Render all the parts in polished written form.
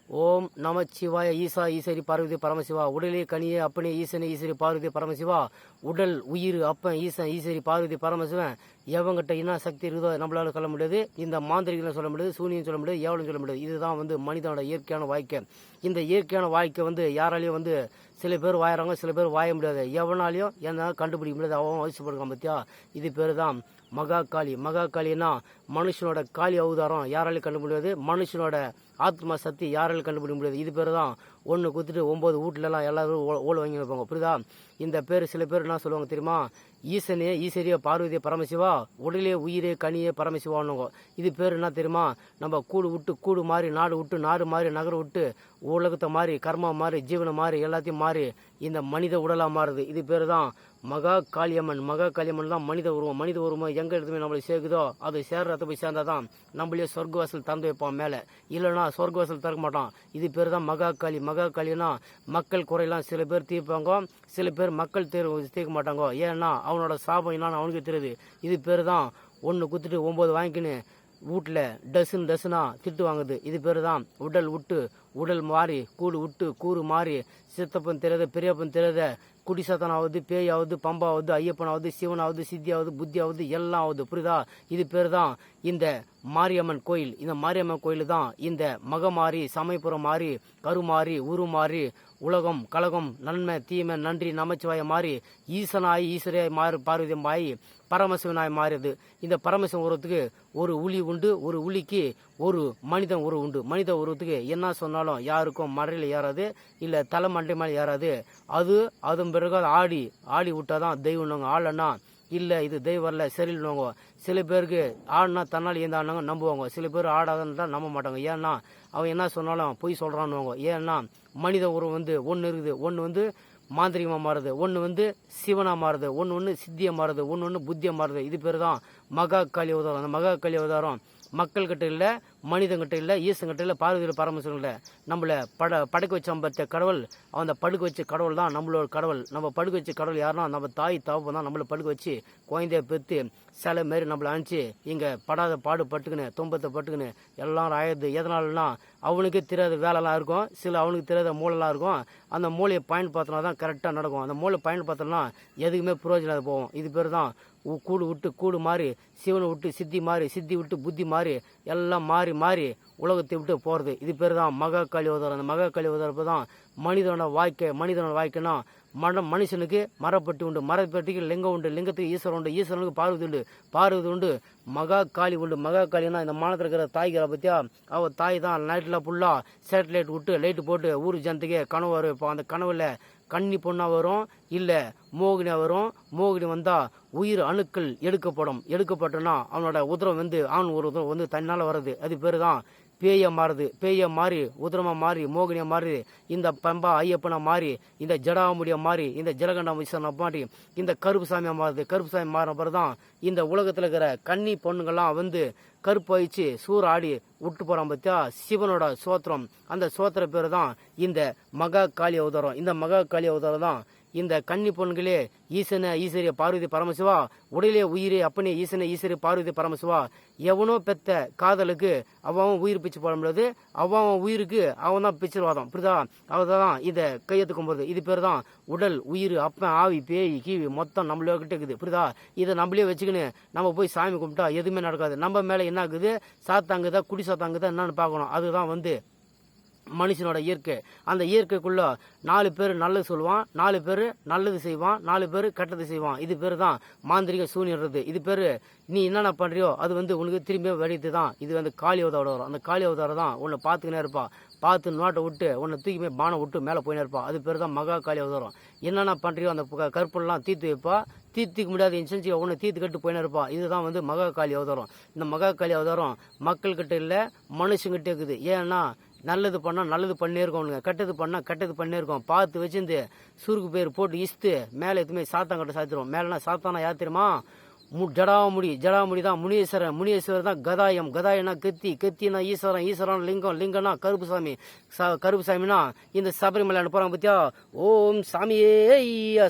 ஓம் நமச்சிவாய ஈசா ஈஸ்வரி பார்வதி பரமசிவா. உடலே கனியே அப்பனே ஈசனே ஈஸ்வரி பார்வதி பரமசிவா. உடல் உயிர் அப்பன் ஈசன் ஈஸ்வரி பார்வதி பரமசிவன். எவங்கிட்ட என்ன சக்தி இருக்குதோ நம்மளால சொல்ல முடியாது. இந்த மாந்திரிகளும் சொல்ல முடியாது, சூனியம் சொல்ல முடியாது, எவளும் சொல்ல முடியாது. இதுதான் மனிதனோட இயற்கையான வாழ்க்கை. இந்த இயற்கையான வாழ்க்கை யாராலையும் சில பேர் வாயறாங்க, சில பேர் வாய முடியாது. எவனாலையும் என்ன கண்டுபிடிக்க முடியாது. அவன் வயசுப்படுறான் பத்தியா. இது பேரு தான் மகா காளி. மகா காளின்னா மனுஷனோட காளி அவதாரம் யாராலையும் கண்டுபிடிக்க முடியாது. மனுஷனோட ஆத்மா சக்தி யாராலையும் கண்டுபிடிக்க முடியாது. இது பேர் தான் ஒன்று குத்துட்டு 9 வீட்டுலலாம் எல்லாரும் ஓலை வாங்கி வைப்பாங்க. புரியுதா? இந்த பேர் சில பேர் என்ன சொல்லுவாங்க தெரியுமா? ஈசனே ஈஸ்வரிய பார்வதிய பரமசிவா, உடலே உயிரே கனியே பரமசிவானுங்க. இது பேர் என்ன தெரியுமா? நம்ம கூடு விட்டு கூடு மாறி, நாடு விட்டு நாடு மாறி, நகரம் விட்டு உலகத்தை மாறி, கர்மா மாறி, ஜீவனை மாறி, எல்லாத்தையும் மாறி இந்த மனித உடலா மாறுது. இது பேர் தான் மகா காளியம்மன். மகா காளியம்மன் தான் மனித உருவம். மனித உருவம் எங்க இடத்துமே நம்மளை சேர்க்குதோ அது சேர்றத போய் சேர்ந்தாதான் நம்மளே சொர்க்கவாசல் திறந்து வைப்பான் மேலே. இல்லைன்னா சொர்க்கவாசல் திறக்க மாட்டான். இது பேர் தான் மகா காளி. மகா காளினா மக்கள் குறையெல்லாம் சில பேர் தீர்ப்பாங்க, சில பேர் மக்கள் தீர்க்க மாட்டாங்க. ஏன்னா அவனோட சாபம் என்னன்னு அவனுக்கு தெரியுது. இது பேர் தான் ஒன்று குத்துட்டு 9 வாங்கிக்கின்னு வீட்டில் டசுனா திட்டு வாங்குது. இது பேர் தான் உடல் விட்டு உடல் மாறி, கூடு விட்டு கூறு மாறி, சித்தப்பன் தெரியாத பெரியப்பன் தெரியாத குடிசாத்தனாவது, பேயாவது, பம்பாவது, ஐயப்பனாவது, சிவனாவது, சித்தியாவது, புத்தியாவது, எல்லாம் ஆகுது. புரியுதா? இது பேர் தான் இந்த மாரியம்மன் கோயில். இந்த மாரியம்மன் கோயில் தான் இந்த மகமாறி, சமயபுரம் மாறி, கருமாறி, உருமாறி, உலகம் கலகம் நன்மை தீமை நன்றி நமச்சிவாய மாறி, ஈசனாய் ஈஸ்வரியாய் மாறி, பார்வதியம்மாயி பரமசிவனாய் மாறியது. இந்த பரமசிவன் உருவத்துக்கு ஒரு உளி உண்டு, ஒரு உளிக்கு ஒரு மனிதன் உருவம் உண்டு. மனித உருவத்துக்கு என்ன சொன்னாலும் யாருக்கும் மறையில ஏறாது, இல்லை தலை மண்டை மேலே ஏறாது. அதன் பிறகு ஆடி விட்டாதான் தெய்வம். ஆளன்னா இல்லை இது தெய்வம் வரல சரியில்லைங்க. சில பேருக்கு ஆடுனா தன்னால் ஏந்தாங்க நம்புவாங்க, சில பேர் ஆடாதன்னு தான் நம்ப மாட்டாங்க. ஏன்னா அவன் என்ன சொன்னாலும் பொய் சொல்கிறான்னுவாங்க. ஏன்னா மனித உருவம் ஒன்று இருக்குது. ஒன்று மாந்திரிகமாக மாறுது, ஒன்று சிவனாக மாறுது, ஒன்று சித்தியாக மாறுது, ஒன்று புத்தியாக மாறுது. இது பேர் தான் மகா காளி அவதாரம். அந்த மகா காளி அவதாரம் மக்கள்கிட்ட இல்லை, மனிதங்கிட்ட இல்லை, ஈசங்கிட்ட இல்லை, பார்வதியில் பரமசிவன் இல்லை. நம்மளை படுக்க வச்ச பத்த கடவுள், அந்த படுக்க வச்ச கடவுள் தான் நம்மளோட கடவுள். நம்ம படுக்க வச்ச கடவுள் யாருன்னா நம்ம தாய் தகப்பன் தான். நம்மளை படுக்க வச்சு குழந்தைய பெற்று சில மாரி நம்மளை அனுப்பிச்சு இங்கே படாத பாடு பட்டுக்குன்னு துன்பத்தை பட்டுக்குன்னு எல்லாரும் ஆயிடுது. எதனாலனா அவனுக்கே தெரியாத வேலைலாம் இருக்கும், சில அவனுக்கு தெரியாத மூளைலாம் இருக்கும். அந்த மூளையை பயன்படுத்தினா தான் கரெக்டாக நடக்கும். அந்த மூளை பயன்படுத்தினா எதுக்குமே பிரயோஜனம் போகும். இது பேர் தான் கூடு விட்டு கூடு மாறி, சிவனை விட்டு சித்தி மாறி, சித்தி விட்டு புத்தி மாறி, எல்லாம் மாறி மாறி உலகத்தை விட்டு போகிறது. இது பேர் தான் மகா காளி அவதாரம். அந்த மகா காளி அவதாரம் தான் மனிதனோட வாழ்க்கைனா மனுஷனுக்கு மரப்பட்டி உண்டு, மரப்பட்டிக்கு லிங்கம் உண்டு, லிங்கத்துக்கு ஈஸ்வரன் உண்டு, ஈஸ்வரனுக்கு பார்வதி உண்டு, பார்வதி உண்டு, மகா காளி உண்டு. மகா காளினா இந்த மாநிலத்தில் இருக்கிற தாய்களை பற்றியா, அவள் தாய் தான் நைட்டில் ஃபுல்லாக சேட்டலைட் விட்டு லைட்டு போட்டு ஊர் ஜனத்துக்கே கனவு வரும். இப்போ அந்த கனவுல கன்னி பொண்ணாக வரும், இல்லை மோகினியாக வரும். மோகினி வந்தால் உயிர் அணுக்கள் எடுக்கப்பட்டோன்னா அவனோட உதிரம் ஆண் ஒரு உதிரம் தன்னால் வர்றது. அது பேர் தான் பேய மாறுது. பேய மாறி உதிரமா மாறி மோகினியா மாறி, இந்த பம்பா ஐயப்பனா மாறி, இந்த ஜடாமுடியா மாறி, இந்த ஜலகண்டா மிஷனை மாறி, இந்த கருப்பு சாமியா மாறுது. கருப்பு சாமி மாறின பிறகு தான் இந்த உலகத்தில் இருக்கிற கன்னி பொண்ணுங்கள்லாம் கருப்பு வச்சு சூற ஆடி விட்டு போறான் பத்தியா. சிவனோட சோத்திரம். அந்த சோத்திர பேர் தான் இந்த மகா காளி அவதாரம். இந்த மகா காளி அவதாரம் தான் இந்த கன்னி பொண்களே ஈசன ஈஸ்வரிய பார்வதி பரமசிவா, உடலே உயிரே அப்பனே ஈசன ஈஸ்வரிய பார்வதி பரமசிவா. எவனோ பெத்த காதலுக்கு அவன் உயிர் பிச்சு போட முடியாது, அவன் உயிருக்கு அவன் தான் பிச்சுருவாதான். புரியுதா? அவதான் இதை கையெழுத்துக்கும் போது. இது பேர் தான் உடல் உயிர் அப்பன் ஆவி பேய் கீவி மொத்தம் நம்மளே கிட்ட இருக்குது. புரியுதா? இதை நம்மளே வச்சுக்கின்னு நம்ம போய் சாமி கும்பிட்டா எதுவுமே நடக்காது. நம்ம மேலே என்ன ஆகுது, சாத்தாங்குதா குடி சாத்தாங்குதா என்னன்னு பார்க்கணும். அதுதான் மனுஷனோட இயற்கை. அந்த இயற்கைக்குள்ள 4 பேர் நல்லது சொல்லுவான், 4 பேர் நல்லது செய்வான், 4 பேர் கெட்டது செய்வான். இது பேர் தான் மாந்திரிக சூனியறது. இது பேர் நீ என்னென்ன பண்றியோ அது உனக்கு திரும்பி வெடித்து தான். இது காளி அவதாரம் வரும். அந்த காளி அவதாரம் தான் உன்னை பார்த்துக்கினே இருப்பா. பார்த்து நோட்டை விட்டு உன்னை தூக்கி போய் பானை விட்டு மேலே போயினே இருப்பா. அது பேர் தான் மகா காளி அவதாரம். என்னென்ன பண்றியோ அந்த கற்பெல்லாம் தீர்த்து வைப்பா. தீர்த்துக்க முடியாத இன்சென்சி உன்னை தீர்த்து கட்டு போயினே இருப்பா. இதுதான் மகா காளி அவதாரம். இந்த மகா காளி அவதாரம் மக்கள்கிட்ட இல்லை, மனுஷங்கிட்ட இருக்குது. ஏன்னா நல்லது பண்ணால் நல்லது பண்ணியிருக்கோம், கெட்டது பண்ணால் கெட்டது பண்ணியிருக்கோம். பார்த்து வச்சிருந்து சுருக்கு பேர் போட்டு இஸ்து மேலே எதுவுமே சாத்தாங்கிட்ட சாத்திடுவோம். மேலேனா சாத்தானா யார் தெரியுமா? ஜடாமுடி தான் முனீஸ்வரர் தான் கதாயனா கத்தினா ஈஸ்வரன் லிங்கம்னா கருப்புசாமினா இந்த சபரிமலை போறாங்க பத்தியா. ஓம் சாமியே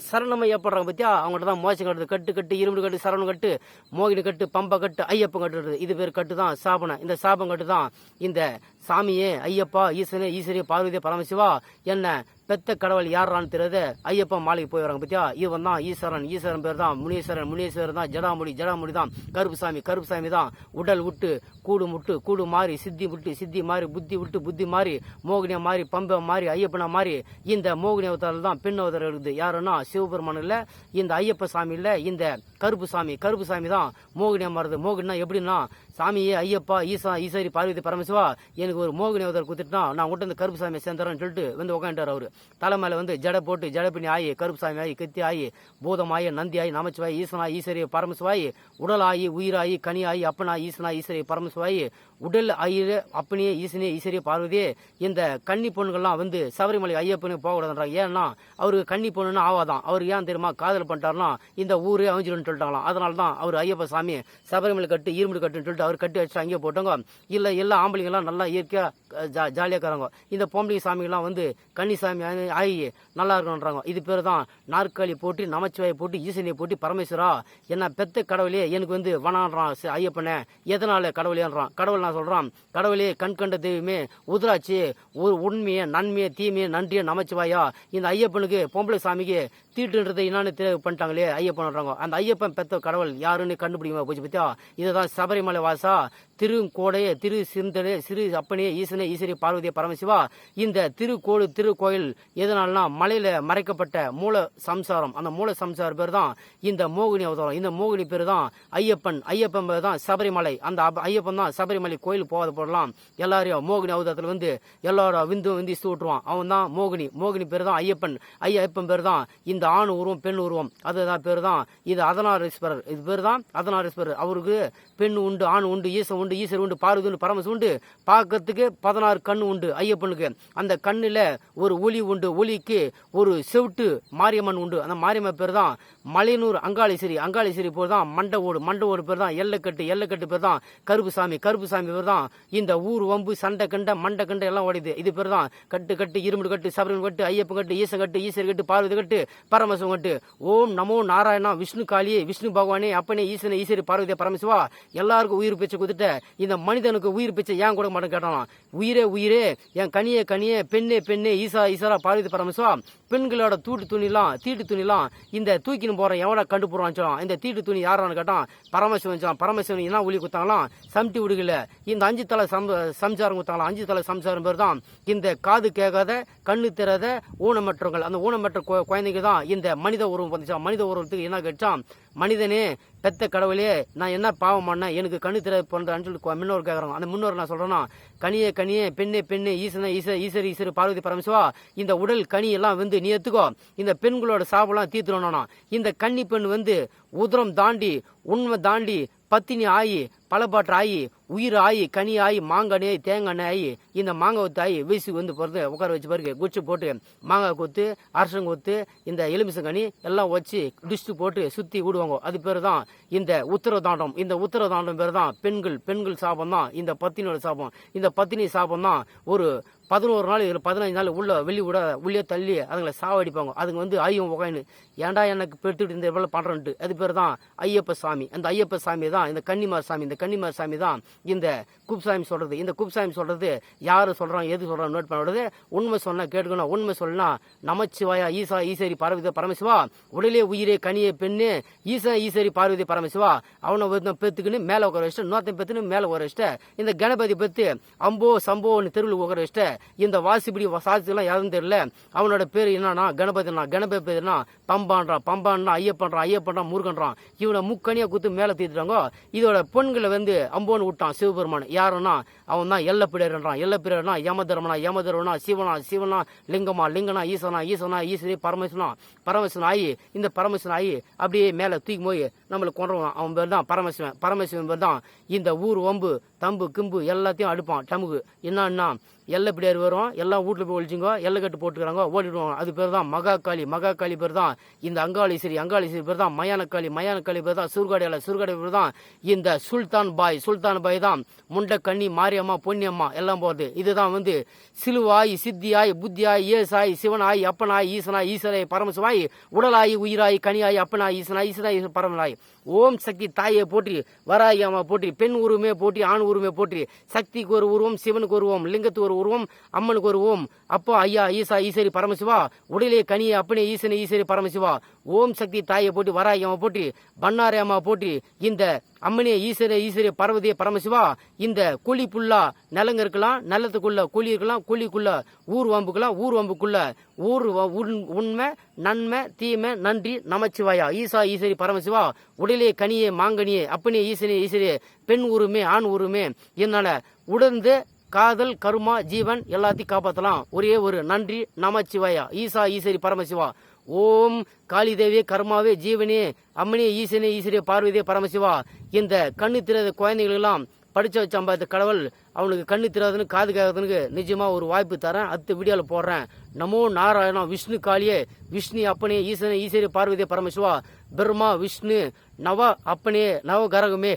சரணம் ஐயப்படுறாங்க பத்தியா. அவங்கள்ட்ட தான் மோசம் கட்டுறது, கட்டு இரும்பு கட்டு, சரணம் கட்டு, மோகினி கட்டு, பம்பா கட்டு, ஐயப்பன் கட்டுறது. இது பேர் கட்டு தான் சாபனை. இந்த சாபம் கட்டு தான் இந்த சாமியே ஐயப்பா ஈசனே ஈஸ்வரி பார்வதி பரமசிவா என்ன பெத்த கடவுள் யாரான்னு தெரியாத ஐயப்பா மாலைக்கு போய் வராங்க பத்தியா. இவன் தான் ஈஸ்வரன், ஈஸ்வரன் பேர் தான் முனீஸ்வரன், முனீஸ்வரன் தான் ஜடாமுடி, ஜடாமுடி தான் கருப்புசாமி, கருப்புசாமி தான் உடல் விட்டு கூடு முட்டு, கூடு மாறி சித்தி விட்டு, சித்தி மாறி புத்தி விட்டு, புத்தி மாறி மோகினியா மாறி, பம்பை மாறி, ஐயப்பனா மாறி இந்த மோகினி அவதாரம் தான் பெண் அவதாரம் இருக்குது. யாருன்னா சிவபெருமான் இல்ல, இந்த ஐயப்ப சாமி இல்ல, இந்த கருப்புசாமி, கருப்புசாமி தான் மோகினியா மாறுது. மோகினா எப்படின்னா சாமியே ஐயப்பா ஈசா ஈஸ்வரி பார்வதி பரமசிவா எனக்கு ஒரு மோகினி அவதாரம் கொடுத்துட்டா நான் உங்கள்கிட்ட இந்த கருப்புசாமியை சேர்ந்துறேன்னு சொல்லிட்டு வந்து உட்காந்துட்டார் அவரு. தலை மேல வந்து ஜடை போட்டு ஜடப்பினி ஆகி கருப்புசாமி ஆகி கத்தி ஆகி பூதமாயி நந்தி ஆகி நமச்சிவாய் ஈசனா ஈஸ்வரி பரமசிவாயி உடலாயி உயிராயி கனியாயி அப்பனா ஈசனா ஈஸ்வரி பரமசிவாயி உடல் ஆயிர அப்பனே ஈசனே ஈஸ்வரிய பார்வதியே இந்த கன்னி பொண்ணுகள்லாம் வந்து சபரிமலை ஐயப்பனு போகக்கூடாதுன்றாங்க. ஏன்னா அவருக்கு கன்னி பொண்ணுன்னு ஆவாதான். அவருக்கு ஏன் தெரியுமா காதல் பண்ணிட்டாருன்னா இந்த ஊரே அமைஞ்சிடும்னு சொல்லிட்டாங்களாம். அதனால தான் அவர் ஐயப்ப சாமி சபரிமலை கட்டு இருமுடி கட்டுன்னு சொல்லிட்டு அவர் கட்டி வச்சு அங்கேயே போட்டாங்க. இல்லை எல்லா ஆம்பளைங்கெல்லாம் நல்லா இயற்கையாக ஜாலியாக இருக்கிறாங்க. இந்த பொம்பளை சாமிகள்லாம் வந்து கன்னிசாமி ஆகி நல்லா இருக்கணுன்றாங்க. இது பேர் தான் நாற்காலி போட்டு நமச்சிவாயை போட்டு ஈசனியை போட்டு பரமேஸ்வரா என்ன பெத்த கடவுளே எனக்கு வந்து வனான்றான் ஐயப்பனே. எதனால கடவுளேன்றான். கடவுள் நான் சொல்றான் கடவுளே கண் கண்ட தெய்வமே உதிராட்சி ஒரு உண்மையை நன்மையை தீமையை நன்றியை நமச்சிவாயா இந்த ஐயப்பனுக்கு பொம்பளை சாமிக்கு தீட்டுன்றதை என்னன்னு பண்ணிட்டாங்களே ஐயப்பன்றாங்க. அந்த ஐயப்பன் பெத்த கடவுள் யாருன்னு கண்டுபிடிக்க போச்சு பத்தியா. இதுதான் சபரிமலை வாசா திருக்கோடைய திரு சிந்தனே சிறு அப்பனே ஈசனே ஈஸ்வரி பார்வதி பரமசிவா. இந்த திருக்கோயில் எதனால்னா மலையில மறைக்கப்பட்ட மூல சம்சாரம். அந்த மூல சம்சார பேர் தான் இந்த மோகினி அவதாரம். இந்த மோகினி பேர் தான் ஐயப்பன். ஐயப்பன் பேர் தான் சபரிமலை. அந்த ஐயப்பன் தான் சபரிமலை கோயில் போகாத போடலாம். எல்லாரையும் மோகினி அவதாரத்துல வந்து எல்லாரும் விந்து விட்டுருவான். அவன் தான் மோகினி. மோகினி பேர் தான் ஐயப்பன். ஐயப்பன் பேர் தான் இந்த ஆண் உருவம் பெண் உருவம். அதுதான் பேர் தான் இது அதனாரீஸ்வரர். இது பேர் தான் அதனாரீஸ்வரர். அவருக்கு பெண் உண்டு, ஆண் உண்டு, ஈசன் உண்டு, ஈஸ்வரர் உண்டு, பார்வதி உண்டு, பரமசு உண்டு. பார்க்கறதுக்கு 16 கண்ணு உண்டு ஐயப்பனுக்கு. அந்த கண்ணுல ஒரு ஒளி உண்டு. ஒளிக்கு ஒரு செவிட்டு மாரியம்மன் உண்டு. அந்த மாரியம்மன் பேர் தான் மலையனூர் அங்காளீஸ்வரி. அங்காளீஸ்வரி பேர் தான் மண்டவோடு பேர் தான் எல்லைக்கட்டு பேர் தான் கருப்புசாமி. கருப்புசாமி பேர் தான் இந்த ஊர் வம்பு சண்டை கண்ட மண்டை கண்ட எல்லாம் ஓடிது. இது பேர் தான் கட்டு இரும்பு கட்டு சபரிமலை கட்டு ஐயப்பன் கட்டு ஈசன் கட்டு ஈஸ்வரி கட்டு பார்வதி கட்டு பரமசிவம் கட்டு. ஓம் நமோ நாராயணா விஷ்ணு காளியே விஷ்ணு பகவானே அப்பனே ஈசனை ஈஸ்வரி பார்வதி பரமசிவா எல்லாருக்கும் உயிர் பிச்சை கொடுத்துட்ட இந்த மனிதனுக்கு உயிர் பிச்சை ஏன் கூட மாட்டேன் கேட்டான். உயிரே உயிரே என் கனியே பெண்ணே ஈஸ்வரா பார்வதி பரமசிவா பெண்களோட தீட்டு துணிலாம் இந்த தூக்கின்னு போறேன் எவனா கண்டு போறான்னு சொன்னான். இந்த தீட்டு துணி யாரான்னு கேட்டான். பரமசிவன். பரமசிவன் என்ன ஒளி குத்தாங்களாம் சம்டி விடுகல. இந்த 5 தலை சம்சாரம் குத்தாங்களாம். 5 தலை சம்சாரம் பேர் தான் இந்த காது கேட்காத கண்ணு தெரியாத ஊனமற்றவங்கள். அந்த ஊனமற்ற குழந்தைங்க தான் இந்த மனித உருவம் வந்துச்சான். மனித உருவத்துக்கு என்ன கேட்டான். மனிதனே பெத்த கடவுளே நான் என்ன பாவம் பண்ண எனக்கு கண்ணு திற பண்றான்னு சொல்லி முன்னோர் கேட்கறாங்க. அந்த முன்னோர் நான் சொல்றேன்னா கனியே பெண்ணே ஈஸ்வரி பார்வதி பரமசிவா இந்த உடல் கனி எல்லாம் வந்து நீ எடுத்துக்கோ. இந்த பெண்களோட சாபெல்லாம் தீர்த்துடணும்னா இந்த கன்னி பெண் வந்து உதிரம் தாண்டி உண்மை தாண்டி பத்தினி ஆகி பலப்பாற்று ஆகி உயிர் ஆகி கனி ஆகி மாங்கனி ஆகி தேங்காய் ஆகி இந்த மாங்காய் ஒத்து ஆகி வீசி வந்து பிறந்து உட்கார வச்சு பாருங்க குச்சி போட்டு மாங்காய் கொத்து அரசன் கொத்து இந்த எலுமிச்சங்கனி எல்லாம் வச்சு டிஸ்ட் போட்டு சுத்தி விடுவாங்க. அது பேர் தான் இந்த உத்தரதாண்டம். இந்த உத்தரதாண்டம் பேர் தான் பெண்கள் சாபம் தான் இந்த பத்தினியோட சாபம். இந்த பத்தினி சாபம் தான் ஒரு 11 நாள் 15 நாள் உள்ள வெளியே விட உள்ளே தள்ளி அதுங்களை சாவடிப்பாங்க. அதுங்க வந்து ஐயம் உகாயின்னு ஏன்டா எனக்கு பெற்றுட்டு இந்த வேலை பண்றேன்ட்டு. அது பேர் தான் ஐயப்ப சாமி. அந்த ஐயப்ப சாமி தான் இந்த கன்னிமார் சாமி. இந்த கன்னிமார் சாமி தான் இந்த குப்சாமி சொல்றது. இந்த குப்சாமி சொல்றது யாரு சொல்றாங்க எது சொல்றாங்க நோட் பண்ண உண்மை சொன்னா கேட்டுக்கணும். உண்மை சொல்லனா நமச்சிவாயா ஈசா ஈஸ்வரி பார்வதி பரமசிவா உடலே உயிரே கனியே பெண்ணே ஈஸ்வரி பார்வதி பரமசிவா அவனை பெத்துக்குன்னு மேல உட்கார வச்சுட்டு இன்னொருத்தன் பெத்துன்னு மேல உட்கார வச்சுட்டு இந்த கணபதி பெத்து அம்போ சம்போன்னு தெருவில் உட்கார வச்சுட்டு இந்த வாசிப்படி சாட்சியெல்லாம் யாரும் தெரியல. அவனோட பேர் என்னன்னா கணபதி பேருனா பம்பான்றான் ஐயப்பன்றான் முருகன்றான். இவனை முக்கனியா குத்து மேல தீர்த்துட்டாங்க. இதோட பெண்களை வந்து அம்போன்னு விட்டான் சிவபெருமான். யாருன்னா அவன் தான் எல்லப்பிரியர்னா யமதர்மனா சிவனா லிங்கனா ஈசனா ஈஸ்வரி பரமேஸ்வரன் ஆகி இந்த பரமேஸ்வரன் ஆகி அப்படியே மேல தூக்கி போய் நம்மளுக்கு கொண்டுருவான். அவன் பேர் தான் பரமேஸ்வரன் பேர் தான் இந்த ஊர் வம்பு தம்பு கிம்பு எல்லாத்தையும் அடுப்பான். டமுகு என்னன்னா எல்லை பிடியார் வரும், எல்லாம் வீட்டில் போய் ஒழிச்சிங்கோ, எல்லை கட்டு போட்டுக்கிறாங்க, ஓடிடுவாங்க. அது பேர் தான் மகாகாளி. மகாகாளி பேர் தான் இந்த அங்காளீஸ்வரி. அங்காளீஸ்வரி பேர் தான் மயானக்காளி. மயானக்காளி பேர் தான் சுருகாடையாள. சுருகாடை பேர் தான் இந்த சுல்தான் பாய். சுல்தான் பாய் தான் முண்டக்கண்ணி, மாரியம்மா, பொன்னியம்மா எல்லாம் போகுது. இதுதான் சிலுவாய், சித்தியாய், புத்தியாய், ஏசாய், சிவனாய், அப்பனாய், ஈசனாய், ஈஸ்வராய், பரமசிவாய், உடலாய், உயிராய், கனியாய், அப்பனாய், ஈசனாய், ஈசனாய், பரமனாய். ஓம் சக்தி தாயை போற்றி, வராகி அம்மா போற்றி, பெண் உருவமே போற்றி, ஆண் உருவமே போற்றி, சக்திக்கு ஒரு உருவம், சிவனுக்கு ஒரு உருவம், லிங்கத்துக்கு ஒரு உருவம், அம்மனுக்கு ஒரு ஓம். அப்பா, ஐயா, ஈசா, ஈஸ்வரி, பரமசிவா, உடலே கனியே, அப்பனே, ஈசனே, ஈஸ்வரி, பரமசிவா. ஓம் சக்தி தாயை போற்றி, வராகி அம்மா போற்றி, பன்னாரி அம்மா போற்றி, இந்த அம்மனே, ஈஸ்வரே, ஈஸ்வரி, பார்வதியே, பரமசிவா. இந்த குழி புல்லா நிலங்க இருக்கலாம், நிலத்துக்குள்ள குழி இருக்கலாம், குழிக்குள்ள ஊர் வம்புக்கலாம், ஊர் வம்புக்குள்ள ஊர் உண்மை, நன்மை, தீமை, நன்றி, நமச்சிவாயா. ஈசா, ஈஸ்வரி, பரமசிவா, உடலே கனியே, மாங்கனியே, அப்பனே, ஈசனே, ஈஸ்வரே, பெண் உருமே, ஆண் உருமே, என்னால உடர்ந்து காதல், கருமா, ஜீவன் எல்லாத்தையும் காப்பாற்றலாம். ஒரே ஒரு நன்றி, நமச்சிவாயா. ஈசா, ஈஸ்வரி, பரமசிவா. ஓம் காளிதேவியே, கர்மாவே, ஜீவனே, அம்மனே, ஈசனே, ஈஸ்வரிய, பார்வதியே, பரமசிவா. இந்த கண்ணு திறத குழந்தைகளெல்லாம் படிச்ச வச்ச அம்பாத்த கடவுள் அவனுக்கு கண்ணு திராதுன்னு காது கேட்கறதுக்கு நிஜமா ஒரு வாய்ப்பு தரேன். அடுத்த வீடியோவில் போடுறேன். நமோ நாராயணா. விஷ்ணு காளியே, விஷ்ணு அப்பனே, ஈசனே, ஈஸ்வரிய, பார்வதியே, பரமசிவா. பிரம்மா, விஷ்ணு, நவ அப்பனே, நவகரகமே,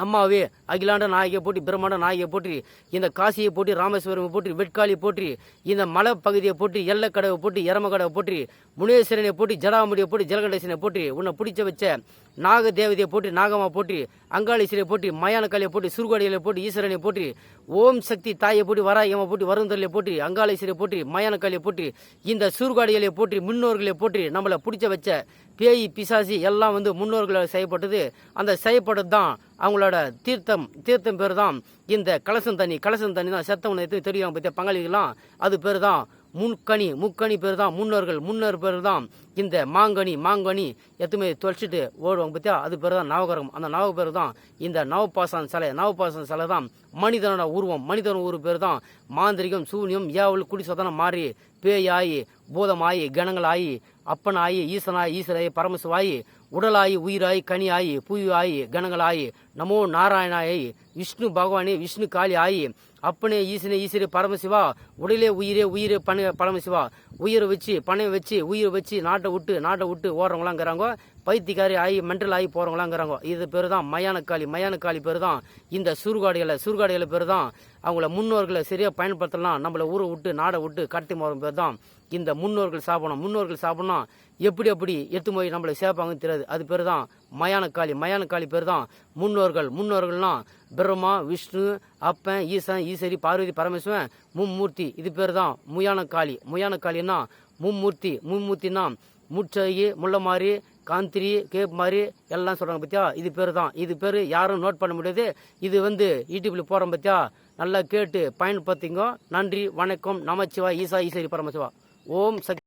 அம்மாவே, அகிலாண்ட நாயகியை போற்றி, பிரம்மாண்ட நாயகியை போற்றி, இந்த காசியை போற்றி, ராமேஸ்வரம் போற்றி, வெட்காலியை போற்றி, இந்த மலை பகுதியை போற்றி, எல்லக்கடவை போற்றி, எரமக்கடவை போற்றி, முனேஸ்வரனை போற்றி, ஜடாமுடியை போற்றி, ஜலகண்டேசனை போற்றி, உன்னை பிடிச்ச வச்ச நாக தேவதையை போற்றி, நாகமா போற்றி, அங்காளீஸ்வரியை போற்றி, மயானக்காளியை போற்றி, சுருகாடியை போற்றி, ஈஸ்வரனை போற்றி, ஓம் சக்தி தாயை போற்றி, வராயம்மா போற்றி, வருந்தலை போற்றி, அங்காளீஸ்வரியை போற்றி, மயானக்காளியை போற்றி, இந்த சுருகாடிகளை போற்றி, முன்னோர்களை போற்றி, நம்மளை பிடிச்ச வச்ச பேய், பிசாசி எல்லாம் முன்னோர்களால் செய்யப்பட்டது. அந்த செய்யப்பட்டது தான் அவங்களோட தீர்த்தம் பேர் தான் இந்த கலசம் தண்ணி. கலசம் தண்ணி தான் செத்தவனை தெரியும் பற்றிய பங்காளிகளாம். அது பேர் தான் முக்கணி பேர் தான் முன்னோர் பேர் தான் இந்த மாங்கனி எத்துமே தொலைச்சிட்டு ஓடுவாங்க பத்தியா, அது பேர் தான் நவகரம். அந்த நவ பேர் தான் இந்த நவபாசன் சிலை தான் மனிதனோட உருவம். மனிதன உருவ பேர் தான் மாந்திரிகம், சூன்யம், ஏவல், குடி சொதனம் மாறி பேயாயி, பூதமாயி, கணங்களாயி, அப்பனாயி, ஈசனாயி, ஈஸ்வராயி, பரமசிவாயி, உடலாயி, உயிராயி, கனியாயி, புயுவாயி, கணங்களாயி, நமோ நாராயணாயி, விஷ்ணு பகவானே, விஷ்ணு காளி ஆயி, அப்பனே, ஈசனே, ஈஸ்வரி, பரமசிவா, உடலே உயிரே பரமசிவா. உயிரை வச்சு பணையை வச்சு உயிரை வச்சு நாட்டை விட்டு ஓடுறவங்களாங்கிறாங்க. பைத்தியக்காரி ஆகி மென்டல் ஆகி போறவங்களாங்கிறாங்க. இது பேர் தான் மயானக்காளி பேர் தான் இந்த சுருகாடிகளை பேர் தான் அவங்கள முன்னோர்களை சரியா பயன்படுத்தலாம். நம்மள ஊரை விட்டு நாடை விட்டு கடத்தி போகிற பேர் தான் இந்த முன்னோர்கள் சாப்பிடணும். எப்படி எட்டு போய் நம்மளை சேர்ப்பாங்கன்னு தெரியாது. அது பேர் தான் மயானக்காளி பேர் தான் முன்னோர்கள்னா பிரம்மா, விஷ்ணு, அப்பன், ஈசன், ஈஸ்வரி, பார்வதி, பரமேஸ்வரன், மும்மூர்த்தி. இது பேர் தான் முயானக்காளின்னா மும்மூர்த்தினா முச்சகி, முள்ளமாரி, காந்திரி, கேப் மாதிரி எல்லாம் சொல்றாங்க பத்தியா. இது பேர் யாரும் நோட் பண்ண முடியாது. இது யூடியூப்ல போறோம் பத்தியா, நல்லா கேட்டு பயன்படுத்திங்க. நன்றி, வணக்கம், நமச்சிவாய். ஈசா, ஈஸ்வரி, பரமசிவா. ஓம் சக்தி.